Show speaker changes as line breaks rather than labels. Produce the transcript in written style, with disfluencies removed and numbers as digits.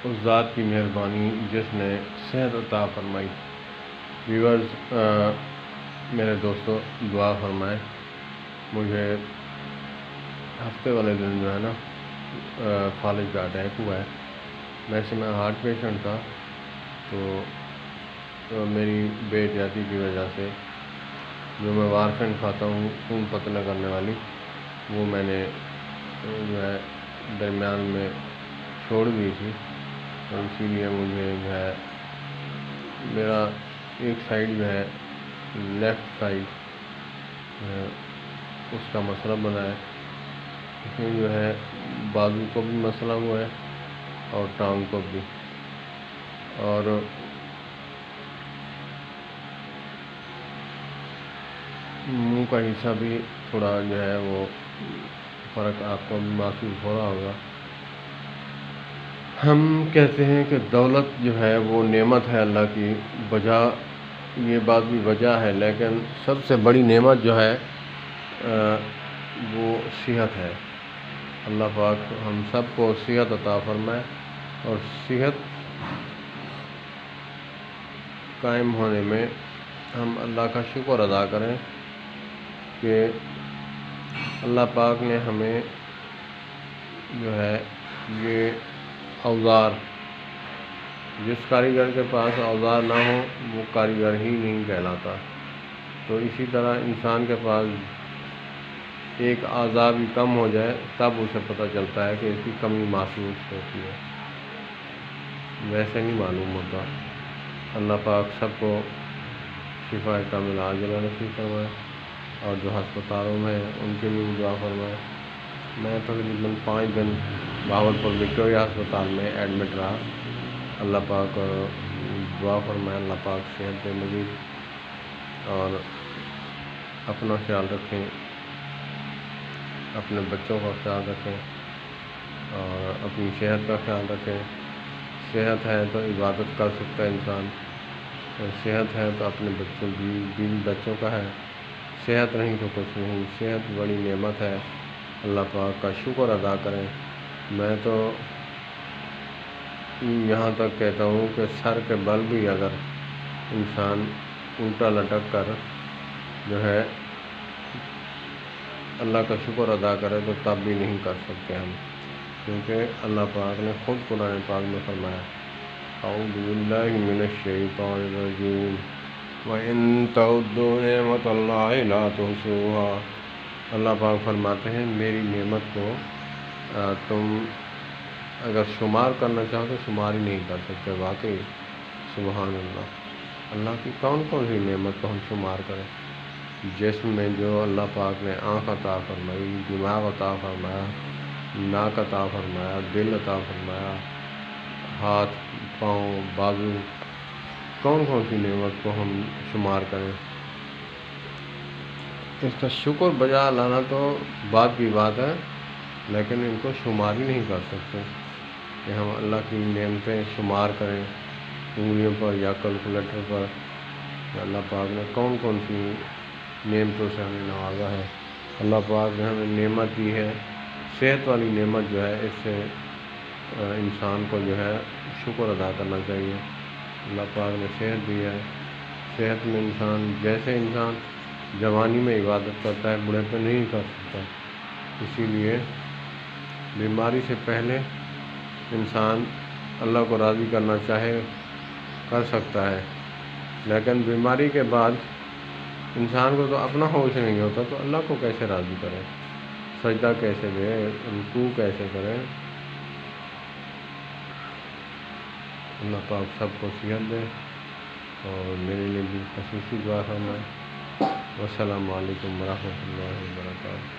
اس ذات کی مہربانی جس نے صحت عطا فرمائی۔ ویورز، میرے دوستو، دعا فرمائیں۔ مجھے ہفتے والے دن جو ہے نا فالج کا اٹیک ہوا ہے۔ ویسے میں ہارٹ پیشنٹ تھا، تو میری بے احتیاطی کی وجہ سے جو میں وارفین کھاتا ہوں خون پتلا کرنے والی، وہ میں نے جو ہے درمیان میں چھوڑ دی تھی، اور اسی لیے مجھے جو ہے میرا ایک سائڈ جو ہے لیفٹ سائڈ اس کا مسئلہ بنا ہے۔ اس میں جو ہے بازو کو بھی مسئلہ ہوا ہے اور ٹانگ کو بھی، اور منہ کا حصہ بھی تھوڑا جو ہے وہ فرق آپ کو بھی محسوس ہو رہا ہوگا۔ ہم کہتے ہیں کہ دولت جو ہے وہ نعمت ہے اللہ کی، وجہ یہ بات بھی وجہ ہے، لیکن سب سے بڑی نعمت جو ہے وہ صحت ہے۔ اللہ پاک ہم سب کو صحت عطا فرمائے، اور صحت قائم ہونے میں ہم اللہ کا شکر ادا کریں کہ اللہ پاک نے ہمیں جو ہے یہ اوزار، جس کاریگر کے پاس اوزار نہ ہو وہ کاریگر ہی نہیں کہلاتا۔ تو اسی طرح انسان کے پاس ایک اعضاء بھی کم ہو جائے تب اسے پتہ چلتا ہے کہ اس کی کمی محسوس ہوتی ہے، ویسے نہیں معلوم ہوتا۔ اللہ پاک سب کو شفا کاملہ عاجلہ نصیب فرمائے، اور جو ہسپتالوں میں ان کے لیے دعا فرمائے۔ میں تقریباً 5 دن بہاولپور وکٹوریہ ہسپتال میں ایڈمٹ رہا۔ اللہ پاک دعا فرمائے، اللہ پاک صحت دے مزید، اور اپنا خیال رکھیں، اپنے بچوں کا خیال رکھیں، اور اپنی صحت کا خیال رکھیں۔ صحت ہے تو عبادت کر سکتا ہے انسان، صحت ہے تو اپنے بچوں بیوی بچوں کا ہے، صحت نہیں تو کچھ نہیں۔ صحت بڑی نعمت ہے، اللہ پاک کا شکر ادا کریں۔ میں تو یہاں تک کہتا ہوں کہ سر کے بل بھی اگر انسان الٹا لٹک کر جو ہے اللہ کا شکر ادا کرے تو تب بھی نہیں کر سکتے ہم، کیونکہ اللہ پاک نے خود قرآن پاک میں فرمایا، اعوذ باللہ من الشیطان الرجیم وَإِن تَعُدُّوا نِعْمَتَ اللَّهِ لَا تُحْصُوهَا۔ اللہ پاک فرماتے ہیں میری نعمت کو تم اگر شمار کرنا چاہو تو شمار ہی نہیں کر سکتے۔ واقعی سبحان اللہ، اللہ کی کون کون سی نعمت کو ہم شمار کریں۔ جسم میں جو اللہ پاک نے آنکھ عطا فرمائی، دماغ عطا فرمایا، ناک عطا فرمایا، دل عطا فرمایا، ہاتھ پاؤں بازو، کون کون سی نعمت کو ہم شمار کریں۔ اس کا شکر بجا لانا تو بات کی بات ہے، لیکن ان کو شمار ہی نہیں کر سکتے کہ ہم اللہ کی نعمتیں شمار کریں انگلیوں پر یا کیلکولیٹر پر، کہ اللہ پاک نے کون کون سی نعمتوں سے ہمیں نوازا ہے۔ اللہ پاک نے ہمیں نعمت دی ہے، صحت والی نعمت جو ہے، اس سے انسان کو جو ہے شکر ادا کرنا چاہیے۔ اللہ پاک نے صحت دی ہے، صحت میں انسان جیسے انسان جوانی میں عبادت کرتا ہے بوڑھے پہ نہیں کر سکتا، اسی لیے بیماری سے پہلے انسان اللہ کو راضی کرنا چاہے کر سکتا ہے، لیکن بیماری کے بعد انسان کو تو اپنا ہوش نہیں ہوتا، تو اللہ کو کیسے راضی کرے، سجدہ کیسے دے، رکوع کیسے کرے۔ اللہ پاک سب کو صحت دے، اور میرے لیے بھی خصوصی دعا فرمائے۔ والسلام علیکم ورحمۃ اللہ وبرکاتہ۔